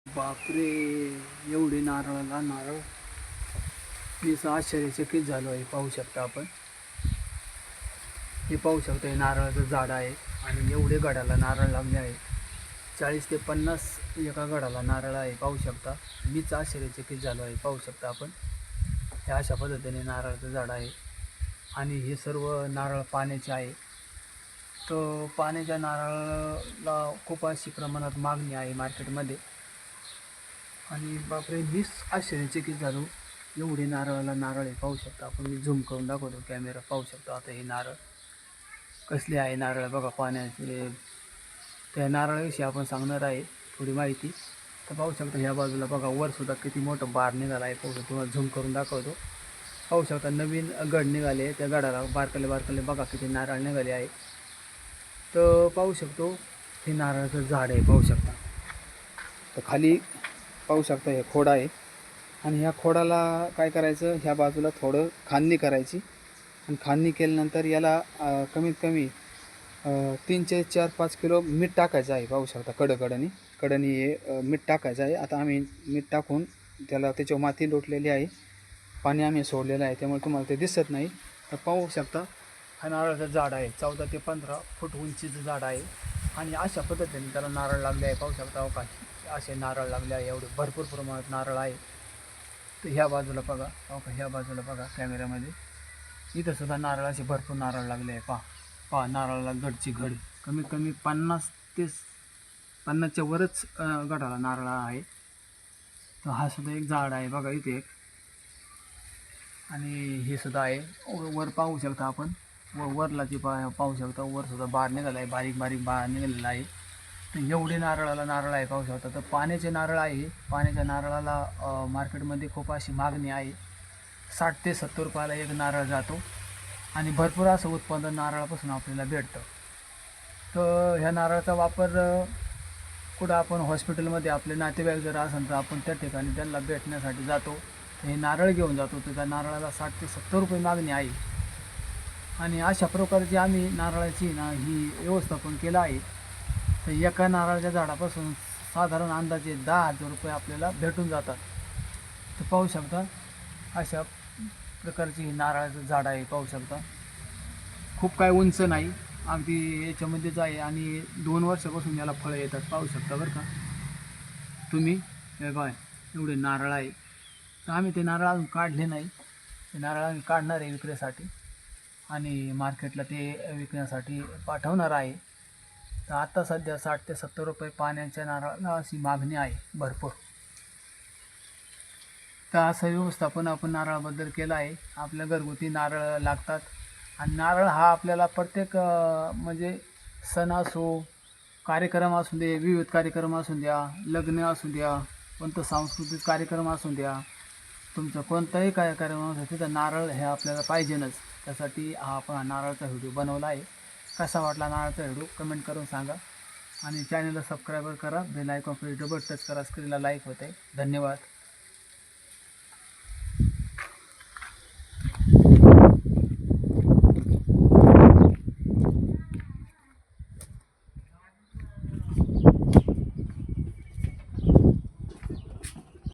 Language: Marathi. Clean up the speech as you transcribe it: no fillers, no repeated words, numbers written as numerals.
बापरे! एवढे नारळाला नारळ. मी असं आश्चर्यचकित झालो आहे. पाहू शकता आपण. हे पाहू शकता, हे नारळाचं झाड आहे आणि एवढे गडाला नारळ लागले आहे. 40 ते 50 एका गडाला नारळ आहे. पाहू शकता. मीच आश्चर्यचकित झालो आहे. पाहू शकता आपण. हे अशा पद्धतीने नारळाचं झाड आहे आणि हे सर्व नारळ पाण्याचे आहे. तर पाण्याच्या नारळाला खूप अशी प्रमाणात मागणी आहे मार्केटमध्ये. आणि बापरे, मीच आश्चर्यचकित झालो. एवढे नारळाला नारळ आहे. पाहू शकता आपण. मी झूम करून दाखवतो कॅमेरा. पाहू शकता आता हे नारळ कसले आहे. नारळ बघा पाण्याचे. त्या नारळाविषयी आपण सांगणार आहे थोडी माहिती. तर पाहू शकता ह्या बाजूला बघा, वरसुद्धा किती मोठं बार निघाला आहे. पाहू शकता, तुम्हाला झूम करून दाखवतो. पाहू शकता नवीन गड निघाले. त्या गडाला बारकाले बारकाले बघा किती नारळ निघाले आहे. तर पाहू शकतो हे नारळाचं झाड आहे. पाहू शकता. तर खाली पाहू शकता हे खोड आहे आणि ह्या खोडाला काय करायचं, ह्या बाजूला थोडं खांदणी करायची आणि खांदणी केल्यानंतर याला कमीत कमी 3 ते 4-5 किलो मीठ टाकायचं आहे. पाहू शकता कडनी हे मीठ टाकायचं आहे. आता आम्ही मीठ टाकून त्याला त्याच्यावर माती लोटलेली आहे. पाणी आम्ही सोडलेलं आहे, त्यामुळे तुम्हाला ते दिसत नाही. तर पाहू शकता हा नारळाचं झाड आहे. 14 ते 15 फूट उंचीचं झाड आहे आणि अशा पद्धतीने त्याला नारळ लागले आहे. पाहू शकता हो का, असे नारळ लागले आहे. एवढे भरपूर प्रमाणात नारळ आहे. तर ह्या बाजूला बघा, हो का, ह्या बाजूला बघा कॅमेऱ्यामध्ये. इथं सुद्धा नारळ असे भरपूर नारळ लागले आहे. पहा नारळाला घडची घड. कमीत कमी 50 ते 50च्या वरच गडाला नारळ आहे. तर हा सुद्धा एक झाड आहे बघा इथे एक. आणि हे सुद्धा आहे. वर पाहू शकता आपण. वरला जे पाहू शकता, वर सुद्धा बार निघाला आहे. बारीक बारीक बार निघालेला आहे. तर एवढे नारळाला नारळ आहे. पाहू शकता. तर पाण्याचे नारळ आहे. पाण्याच्या नारळाला मार्केटमध्ये खूप अशी मागणी आहे. 60 ते 70 रुपयाला एक नारळ जातो आणि भरपूर असं उत्पादन नारळापासून आपल्याला भेटतं. तर ह्या नारळाचा वापर कुठं आपण हॉस्पिटलमध्ये आपले नातेवाईक जर असेल तर आपण त्या ठिकाणी त्यांना भेटण्यासाठी जातो. तर हे नारळ घेऊन जातो. तर त्या नारळाला 60 ते 70 रुपये मागणी आहे आणि अशा प्रकारची आम्ही नारळाची ही व्यवस्थापन केलं आहे. तर एका नारळाच्या झाडापासून साधारण अंदाजे 10,000 रुपये आपल्याला भेटून जातात. तर पाहू शकता अशा प्रकारची ही नारळाचं झाड आहे. पाहू शकता. खूप काय उंच नाही, अगदी याच्यामध्येच आहे आणि 2 वर्षापासून याला फळं येतात. पाहू शकता बरं का तुम्ही. हे बघा एवढे नारळ आहे. तर आम्ही ते नारळ अजून काढले नाही. ते नारळ आम्ही काढणार आहे विक्रीसाठी आणि मार्केटला ते विकण्यासाठी पाठवणार आहे. तर आत्ता सध्या 60 ते 70 रुपये पाण्याच्या नारळाला अशी मागणी आहे भरपूर. तर असं व्यवस्थापन आपण नारळाबद्दल केलं आहे. आपल्या घरगुती नारळ लागतात आणि नारळ हा आपल्याला प्रत्येक म्हणजे सण असो, कार्यक्रम असू दे, विविध कार्यक्रम असू द्या, लग्न असू द्या, कोणतं सांस्कृतिक कार्यक्रम असू द्या, तुमचं कोणताही कार्यक्रम असो, तिथं नारळ हे आपल्याला पाहिजेनच. त्यासाठी हा नारळाचा व्हिडिओ बनवला आहे. कसा वाटला नारळाचा व्हिडिओ कमेंट करून सांगा आणि चॅनलला सबस्क्राईबर करा. बेल आयकॉन डबल टच करा. स्क्रीनला लाईक होते. धन्यवाद.